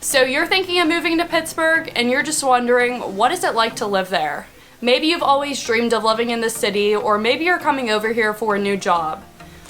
So you're thinking of moving to Pittsburgh and you're just wondering, what is it like to live there? Maybe you've always dreamed of living in the city, or maybe you're coming over here for a new job.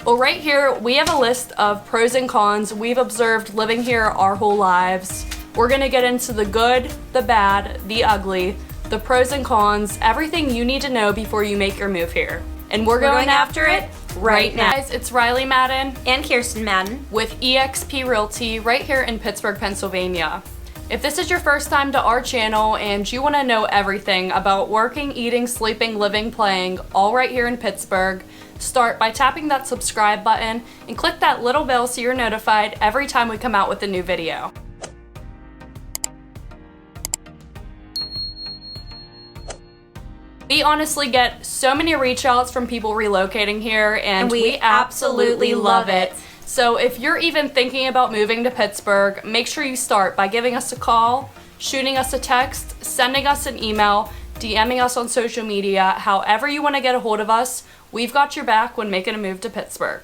Well, right here we have a list of pros and cons we've observed living here our whole lives. We're gonna get into the good, the bad, the ugly, the pros and cons, everything you need to know before you make your move here. And we're going after it right now. Guys, it's Rylee Madden and Kirsten Madden with eXp Realty right here in Pittsburgh, Pennsylvania. If this is your first time to our channel and you want to know everything about working, eating, sleeping, living, playing, all right here in Pittsburgh, start by tapping that subscribe button and click that little bell so you're notified every time we come out with a new video. We honestly get so many reach outs from people relocating here, and we absolutely love it. So if you're even thinking about moving to Pittsburgh, make sure you start by giving us a call, shooting us a text, sending us an email, DMing us on social media. However you want to get a hold of us, we've got your back when making a move to Pittsburgh.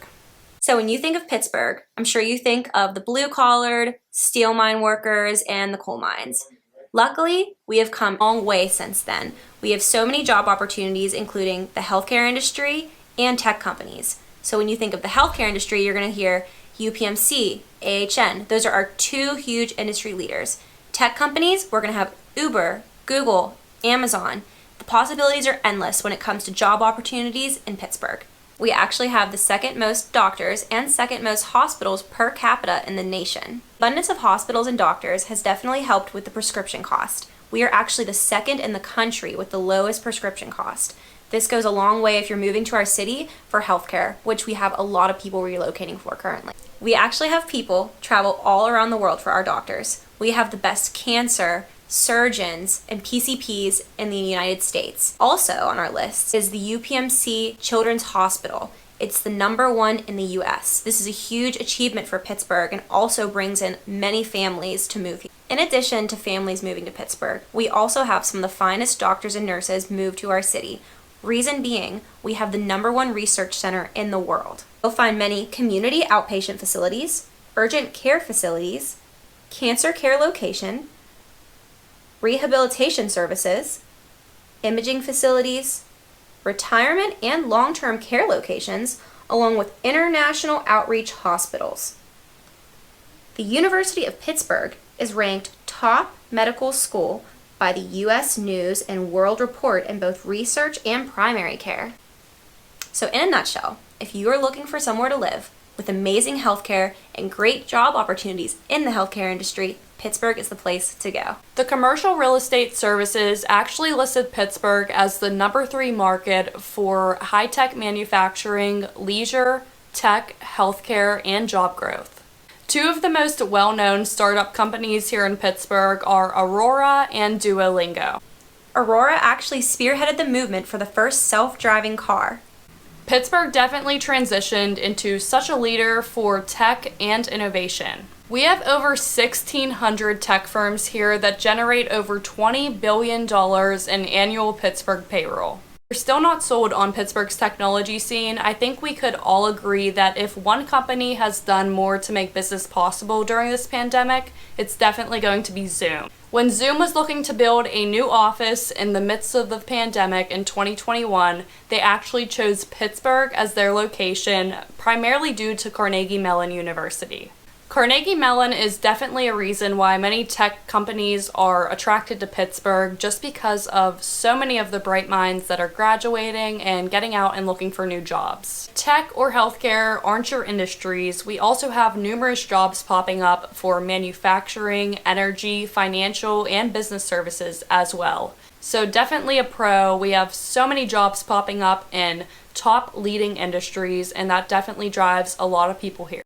So when you think of Pittsburgh, I'm sure you think of the blue-collared, steel mine workers, and the coal mines. Luckily, we have come a long way since then. We have so many job opportunities, including the healthcare industry and tech companies. So when you think of the healthcare industry, you're going to hear UPMC, AHN. Those are our two huge industry leaders. Tech companies, we're going to have Uber, Google, Amazon. The possibilities are endless when it comes to job opportunities in Pittsburgh. We actually have the second most doctors and second most hospitals per capita in the nation. Abundance of hospitals and doctors has definitely helped with the prescription cost. We are actually the second in the country with the lowest prescription cost. This goes a long way if you're moving to our city for healthcare, which we have a lot of people relocating for currently. We actually have people travel all around the world for our doctors. We have the best cancer, surgeons, and PCPs in the United States. Also on our list is the UPMC Children's Hospital. It's the #1 in the US. This is a huge achievement for Pittsburgh and also brings in many families to move here. In addition to families moving to Pittsburgh, we also have some of the finest doctors and nurses move to our city. Reason being, we have the #1 research center in the world. You'll find many community outpatient facilities, urgent care facilities, cancer care location, rehabilitation services, imaging facilities, retirement and long-term care locations, along with international outreach hospitals. The University of Pittsburgh is ranked top medical school by the U.S. News and World Report in both research and primary care. So in a nutshell, if you are looking for somewhere to live with amazing healthcare and great job opportunities in the healthcare industry, Pittsburgh is the place to go. The Commercial Real Estate Services actually listed Pittsburgh as the #3 market for high-tech manufacturing, leisure, tech, healthcare, and job growth. Two of the most well-known startup companies here in Pittsburgh are Aurora and Duolingo. Aurora actually spearheaded the movement for the first self-driving car. Pittsburgh definitely transitioned into such a leader for tech and innovation. We have over 1,600 tech firms here that generate over $20 billion in annual Pittsburgh payroll. We're still not sold on Pittsburgh's technology scene. I think we could all agree that if one company has done more to make business possible during this pandemic, it's definitely going to be Zoom. When Zoom was looking to build a new office in the midst of the pandemic in 2021, they actually chose Pittsburgh as their location, primarily due to Carnegie Mellon University. Carnegie Mellon is definitely a reason why many tech companies are attracted to Pittsburgh, just because of so many of the bright minds that are graduating and getting out and looking for new jobs. Tech or healthcare aren't your industries. We also have numerous jobs popping up for manufacturing, energy, financial, and business services as well. So definitely a pro. We have so many jobs popping up in top leading industries, and that definitely drives a lot of people here.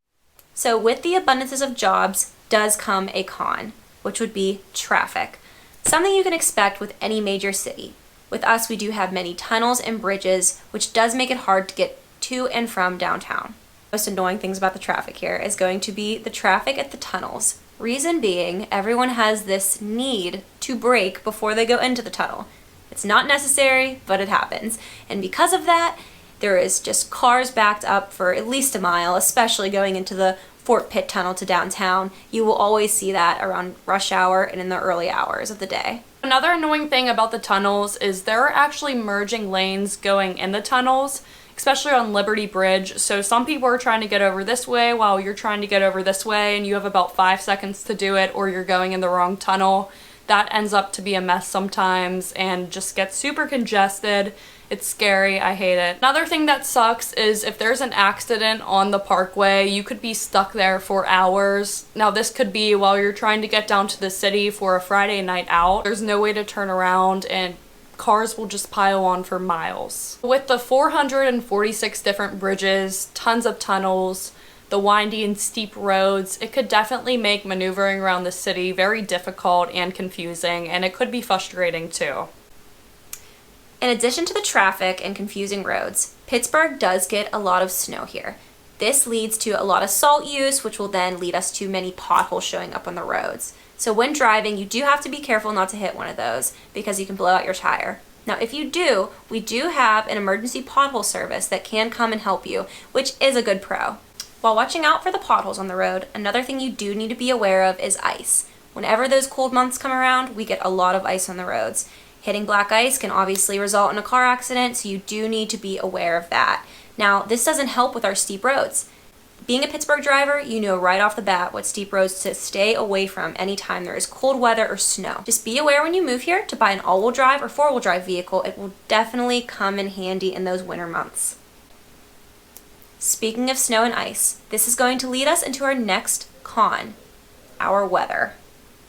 So with the abundances of jobs does come a con, which would be traffic. Something you can expect with any major city. With us, we do have many tunnels and bridges, which does make it hard to get to and from downtown. Most annoying things about the traffic here is going to be the traffic at the tunnels. Reason being, everyone has this need to brake before they go into the tunnel. It's not necessary, but it happens. And because of that, there is just cars backed up for at least a mile, especially going into the Fort Pitt Tunnel to downtown. You will always see that around rush hour and in the early hours of the day. Another annoying thing about the tunnels is there are actually merging lanes going in the tunnels, especially on Liberty Bridge. So some people are trying to get over this way while you're trying to get over this way, and you have about 5 seconds to do it, or you're going in the wrong tunnel. That ends up to be a mess sometimes and just gets super congested. It's scary. I hate it. Another thing that sucks is if there's an accident on the parkway, you could be stuck there for hours. Now this could be while you're trying to get down to the city for a Friday night out. There's no way to turn around and cars will just pile on for miles. With the 446 different bridges, tons of tunnels, the windy and steep roads, it could definitely make maneuvering around the city very difficult and confusing, and it could be frustrating too. In addition to the traffic and confusing roads, Pittsburgh does get a lot of snow here. This leads to a lot of salt use, which will then lead us to many potholes showing up on the roads. So when driving, you do have to be careful not to hit one of those because you can blow out your tire. Now, if you do, we do have an emergency pothole service that can come and help you, which is a good pro. While watching out for the potholes on the road, another thing you do need to be aware of is ice. Whenever those cold months come around, we get a lot of ice on the roads. Hitting black ice can obviously result in a car accident, so you do need to be aware of that. Now, this doesn't help with our steep roads. Being a Pittsburgh driver, you know right off the bat what steep roads to stay away from anytime there is cold weather or snow. Just be aware when you move here to buy an all-wheel drive or four-wheel drive vehicle. It will definitely come in handy in those winter months. Speaking of snow and ice, this is going to lead us into our next con, our weather.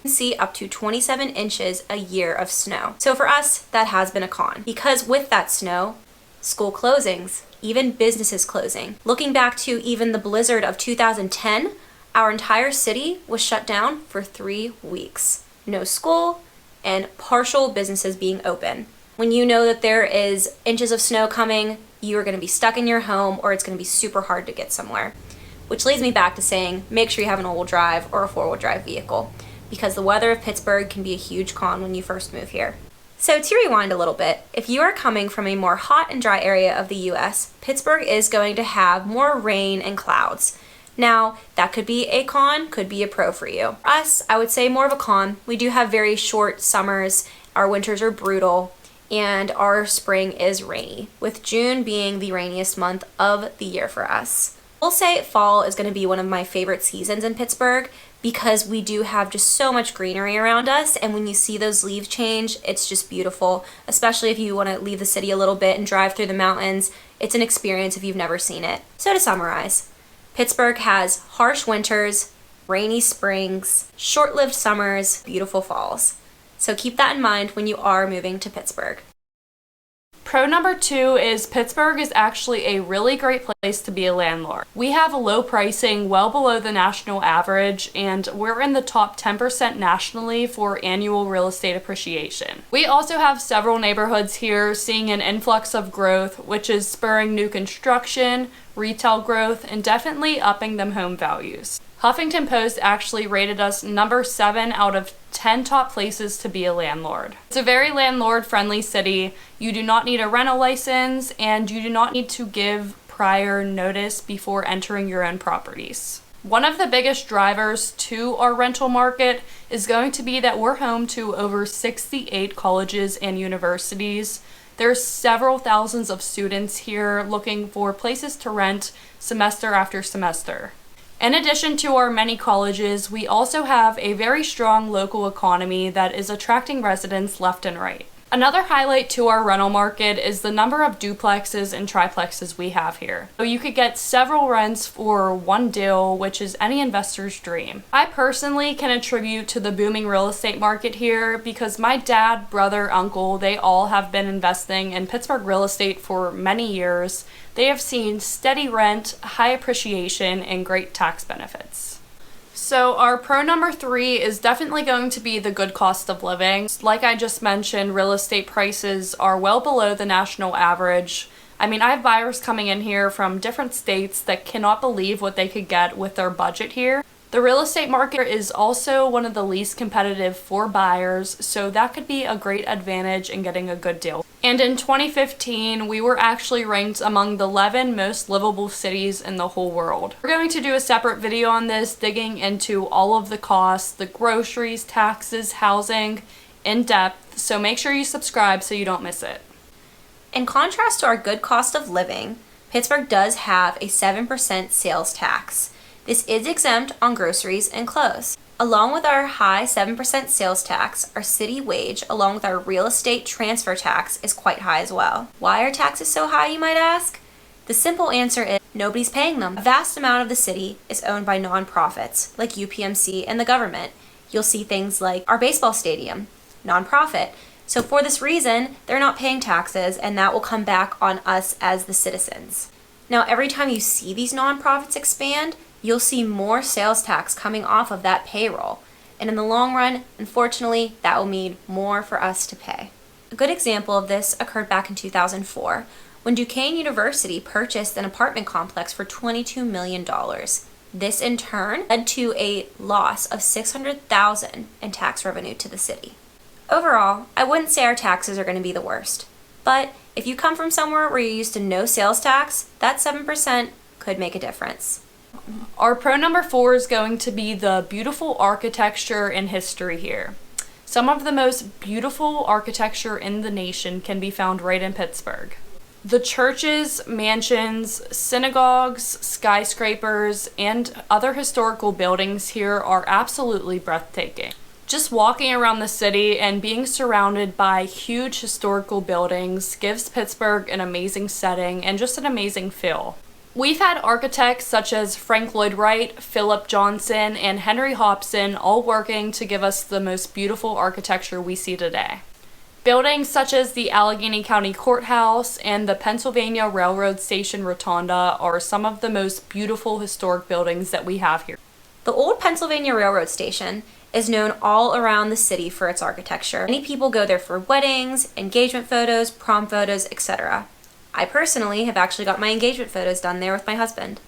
You can see up to 27 inches a year of snow. So for us, that has been a con, because with that snow, school closings, even businesses closing. Looking back to even the blizzard of 2010, our entire city was shut down for 3 weeks. No school and partial businesses being open. When you know that there is inches of snow coming, you are going to be stuck in your home or it's going to be super hard to get somewhere. Which leads me back to saying, make sure you have an all-wheel drive or a four-wheel drive vehicle, because the weather of Pittsburgh can be a huge con when you first move here. So to rewind a little bit, if you are coming from a more hot and dry area of the US, Pittsburgh is going to have more rain and clouds. Now, that could be a con, could be a pro for you. For us, I would say more of a con. We do have very short summers, our winters are brutal, and our spring is rainy, with June being the rainiest month of the year for us. I'll say fall is going to be one of my favorite seasons in Pittsburgh because we do have just so much greenery around us, and when you see those leaves change, it's just beautiful, especially if you want to leave the city a little bit and drive through the mountains. It's an experience if you've never seen it. So to summarize, Pittsburgh has harsh winters, rainy springs, short-lived summers, beautiful falls. So keep that in mind when you are moving to Pittsburgh. Pro number 2 is Pittsburgh is actually a really great place to be a landlord. We have a low pricing well below the national average, and we're in the top 10% nationally for annual real estate appreciation. We also have several neighborhoods here seeing an influx of growth, which is spurring new construction, retail growth, and definitely upping them home values. Huffington Post actually rated us number 7 out of 10 top places to be a landlord. It's a very landlord-friendly city. You do not need a rental license, and you do not need to give prior notice before entering your own properties. One of the biggest drivers to our rental market is going to be that we're home to over 68 colleges and universities. There's several thousands of students here looking for places to rent semester after semester. In addition to our many colleges, we also have a very strong local economy that is attracting residents left and right. Another highlight to our rental market is the number of duplexes and triplexes we have here. So you could get several rents for one deal, which is any investor's dream. I personally can attribute to the booming real estate market here because my dad, brother, uncle, they all have been investing in Pittsburgh real estate for many years. They have seen steady rent, high appreciation, and great tax benefits. So our pro number 3 is definitely going to be the good cost of living. Like I just mentioned, real estate prices are well below the national average. I mean, I have buyers coming in here from different states that cannot believe what they could get with their budget here. The real estate market is also one of the least competitive for buyers, so that could be a great advantage in getting a good deal. And And in 2015, we were actually ranked among the 11 most livable cities in the whole world. We're going to do a separate video on this, digging into all of the costs, the groceries, taxes, housing, in depth, so make sure you subscribe so you don't miss it. In contrast to our good cost of living, Pittsburgh does have a 7% sales tax. This is exempt on groceries and clothes. Along with our high 7% sales tax, our city wage, along with our real estate transfer tax, is quite high as well. Why are taxes so high, you might ask? The simple answer is nobody's paying them. A vast amount of the city is owned by nonprofits, like UPMC and the government. You'll see things like our baseball stadium, nonprofit. So for this reason, they're not paying taxes, and that will come back on us as the citizens. Now, every time you see these nonprofits expand, you'll see more sales tax coming off of that payroll. And in the long run, unfortunately, that will mean more for us to pay. A good example of this occurred back in 2004, when Duquesne University purchased an apartment complex for $22 million. This in turn led to a loss of $600,000 in tax revenue to the city. Overall, I wouldn't say our taxes are going to be the worst. But if you come from somewhere where you're used to no sales tax, that 7% could make a difference. Our pro number 4 is going to be the beautiful architecture and history here. Some of the most beautiful architecture in the nation can be found right in Pittsburgh. The churches, mansions, synagogues, skyscrapers, and other historical buildings here are absolutely breathtaking. Just walking around the city and being surrounded by huge historical buildings gives Pittsburgh an amazing setting and just an amazing feel. We've had architects such as Frank Lloyd Wright, Philip Johnson, and Henry Hobson all working to give us the most beautiful architecture we see today. Buildings such as the Allegheny County Courthouse and the Pennsylvania Railroad Station Rotunda are some of the most beautiful historic buildings that we have here. The old Pennsylvania Railroad Station is known all around the city for its architecture. Many people go there for weddings, engagement photos, prom photos, etc. I personally have actually got my engagement photos done there with my husband.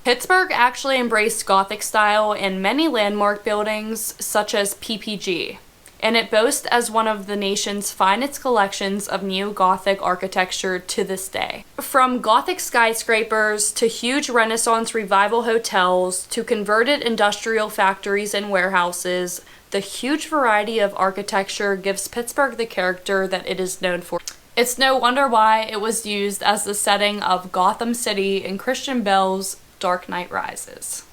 Pittsburgh actually embraced Gothic style in many landmark buildings, such as PPG, and it boasts as one of the nation's finest collections of neo-Gothic architecture to this day. From Gothic skyscrapers to huge Renaissance revival hotels to converted industrial factories and warehouses, the huge variety of architecture gives Pittsburgh the character that it is known for. It's no wonder why it was used as the setting of Gotham City in Christian Bale's Dark Knight Rises.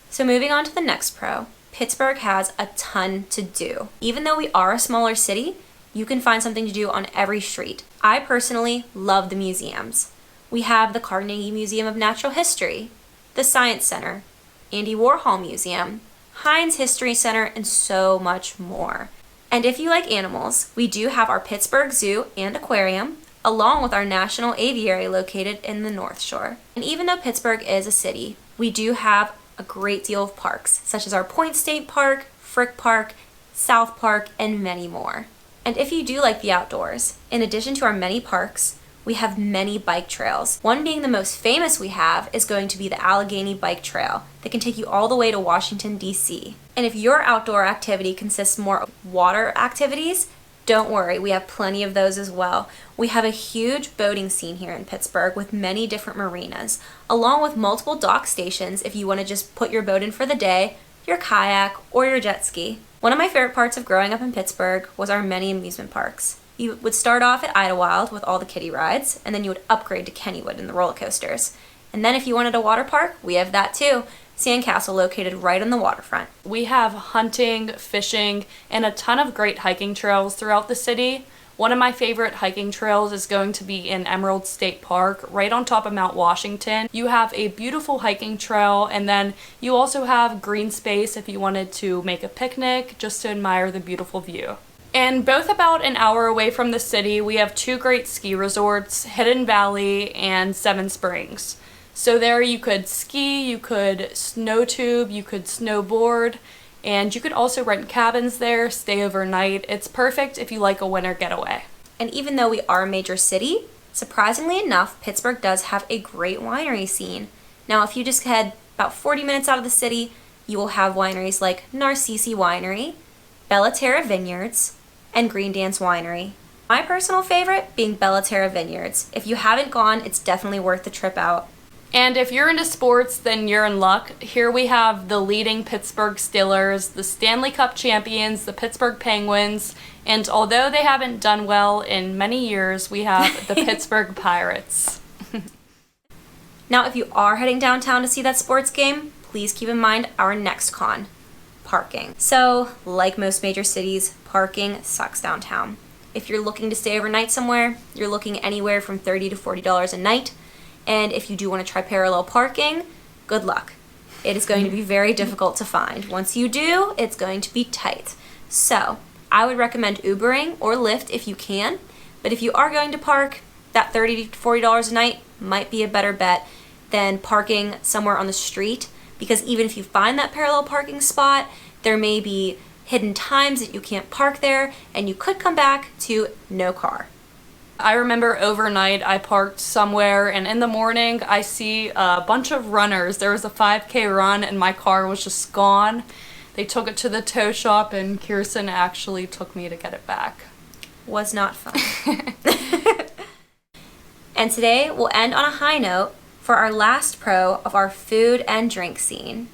So moving on to the next pro, Pittsburgh has a ton to do. Even though we are a smaller city, you can find something to do on every street. I personally love the museums. We have the Carnegie Museum of Natural History, the Science Center, Andy Warhol Museum, Heinz History Center, and so much more. And if you like animals, we do have our Pittsburgh Zoo and Aquarium, along with our National Aviary located in the North Shore. And even though Pittsburgh is a city, we do have a great deal of parks, such as our Point State Park, Frick Park, South Park, and many more. And if you do like the outdoors, in addition to our many parks, we have many bike trails. One being the most famous we have is going to be the Allegheny Bike Trail that can take you all the way to Washington, D.C. And if your outdoor activity consists more of water activities, don't worry, we have plenty of those as well. We have a huge boating scene here in Pittsburgh with many different marinas, along with multiple dock stations if you want to just put your boat in for the day, your kayak, or your jet ski. One of my favorite parts of growing up in Pittsburgh was our many amusement parks. You would start off at Idlewild with all the kiddie rides, and then you would upgrade to Kennywood and the roller coasters. And then if you wanted a water park, we have that too. Sandcastle located right on the waterfront. We have hunting, fishing, and a ton of great hiking trails throughout the city. One of my favorite hiking trails is going to be in Emerald State Park, right on top of Mount Washington. You have a beautiful hiking trail, and then you also have green space if you wanted to make a picnic, just to admire the beautiful view. And both about an hour away from the city, we have two great ski resorts, Hidden Valley and Seven Springs. So there you could ski, you could snow tube, you could snowboard, and you could also rent cabins there, stay overnight. It's perfect if you like a winter getaway. And even though we are a major city, surprisingly enough, Pittsburgh does have a great winery scene. Now, if you just head about 40 minutes out of the city, you will have wineries like Narcisi Winery, Bella Terra Vineyards, and Green Dance Winery. My personal favorite being Bellaterra Vineyards. If you haven't gone, it's definitely worth the trip out. And if you're into sports, then you're in luck. Here we have the leading Pittsburgh Steelers, the Stanley Cup champions, the Pittsburgh Penguins, and although they haven't done well in many years, we have the Pittsburgh Pirates. Now, if you are heading downtown to see that sports game, please keep in mind our next con, parking. So, like most major cities, parking sucks downtown. If you're looking to stay overnight somewhere, you're looking anywhere from $30 to $40 a night. And if you do want to try parallel parking, good luck. It is going to be very difficult to find. Once you do, it's going to be tight. So, I would recommend Ubering or Lyft if you can. But if you are going to park, that $30 to $40 a night might be a better bet than parking somewhere on the street. Because even if you find that parallel parking spot, there may be hidden times that you can't park there, and you could come back to no car. I remember overnight I parked somewhere and in the morning I see a bunch of runners. There was a 5K run and my car was just gone. They took it to the tow shop and Kirsten actually took me to get it back. Was not fun. And today we'll end on a high note for our last pro of our food and drink scene.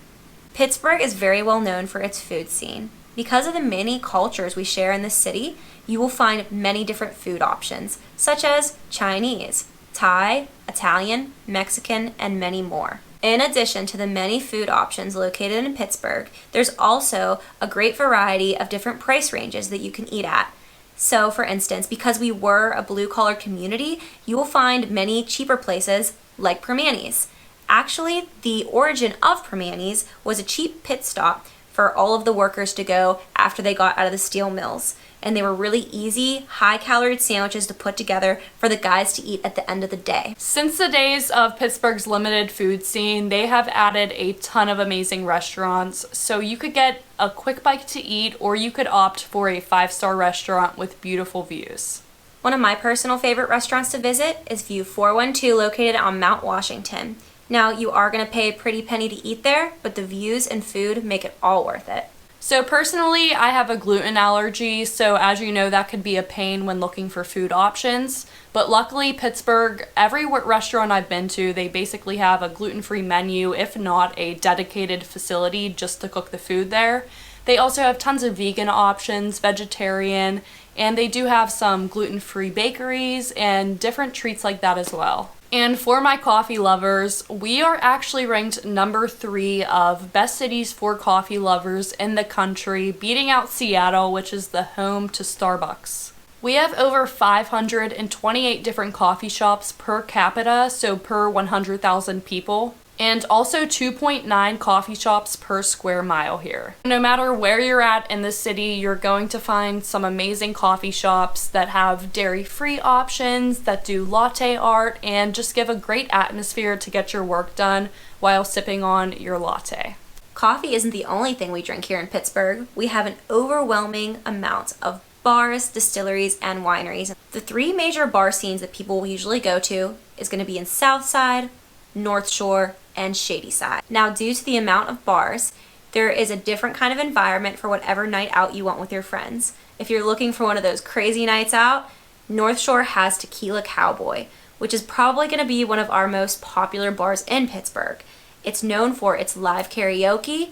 Pittsburgh is very well known for its food scene. Because of the many cultures we share in this city, you will find many different food options, such as Chinese, Thai, Italian, Mexican, and many more. In addition to the many food options located in Pittsburgh, there's also a great variety of different price ranges that you can eat at. So, for instance, because we were a blue-collar community, you will find many cheaper places like Permanis. Actually, the origin of Permanis was a cheap pit stop for all of the workers to go after they got out of the steel mills. And they were really easy, high-calorie sandwiches to put together for the guys to eat at the end of the day. Since the days of Pittsburgh's limited food scene, they have added a ton of amazing restaurants. So you could get a quick bite to eat, or you could opt for a 5-star restaurant with beautiful views. One of my personal favorite restaurants to visit is View 412, located on Mount Washington. Now, you are going to pay a pretty penny to eat there, but the views and food make it all worth it. So personally, I have a gluten allergy, so as you know, that could be a pain when looking for food options. But luckily, Pittsburgh, every restaurant I've been to, they basically have a gluten-free menu, if not a dedicated facility just to cook the food there. They also have tons of vegan options, vegetarian, and they do have some gluten-free bakeries and different treats like that as well. And for my coffee lovers, we are actually ranked number 3 of best cities for coffee lovers in the country, beating out Seattle, which is the home to Starbucks. We have over 528 different coffee shops per capita, so per 100,000 people. And also 2.9 coffee shops per square mile here. No matter where you're at in the city, you're going to find some amazing coffee shops that have dairy-free options, that do latte art, and just give a great atmosphere to get your work done while sipping on your latte. Coffee isn't the only thing we drink here in Pittsburgh. We have an overwhelming amount of bars, distilleries, and wineries. The 3 major bar scenes that people will usually go to is going to be in Southside, North Shore, and Shady Side. Now, due to the amount of bars, there is a different kind of environment for whatever night out you want with your friends. If you're looking for one of those crazy nights out, North Shore has Tequila Cowboy, which is probably going to be one of our most popular bars in Pittsburgh. It's known for its live karaoke,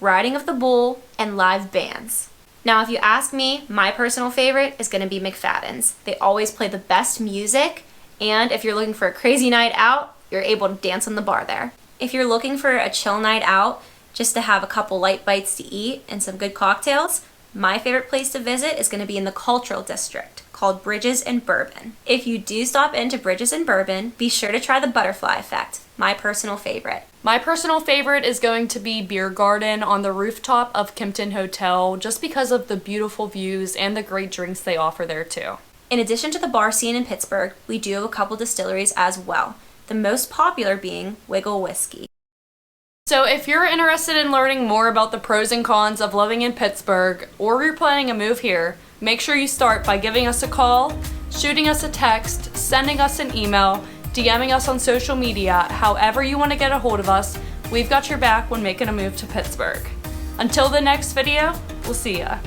riding of the bull, and live bands. Now, if you ask me, my personal favorite is going to be McFadden's. They always play the best music, and if you're looking for a crazy night out, you're able to dance on the bar there. If you're looking for a chill night out, just to have a couple light bites to eat and some good cocktails, my favorite place to visit is going to be in the Cultural District, called Bridges and Bourbon. If you do stop into Bridges and Bourbon, be sure to try the Butterfly Effect, my personal favorite. My personal favorite is going to be Beer Garden on the rooftop of Kimpton Hotel, just because of the beautiful views and the great drinks they offer there too. In addition to the bar scene in Pittsburgh, we do have a couple distilleries as well, the most popular being Wiggle Whiskey. So if you're interested in learning more about the pros and cons of living in Pittsburgh, or you're planning a move here, make sure you start by giving us a call, shooting us a text, sending us an email, DMing us on social media. However you want to get a hold of us, we've got your back when making a move to Pittsburgh. Until the next video, we'll see ya.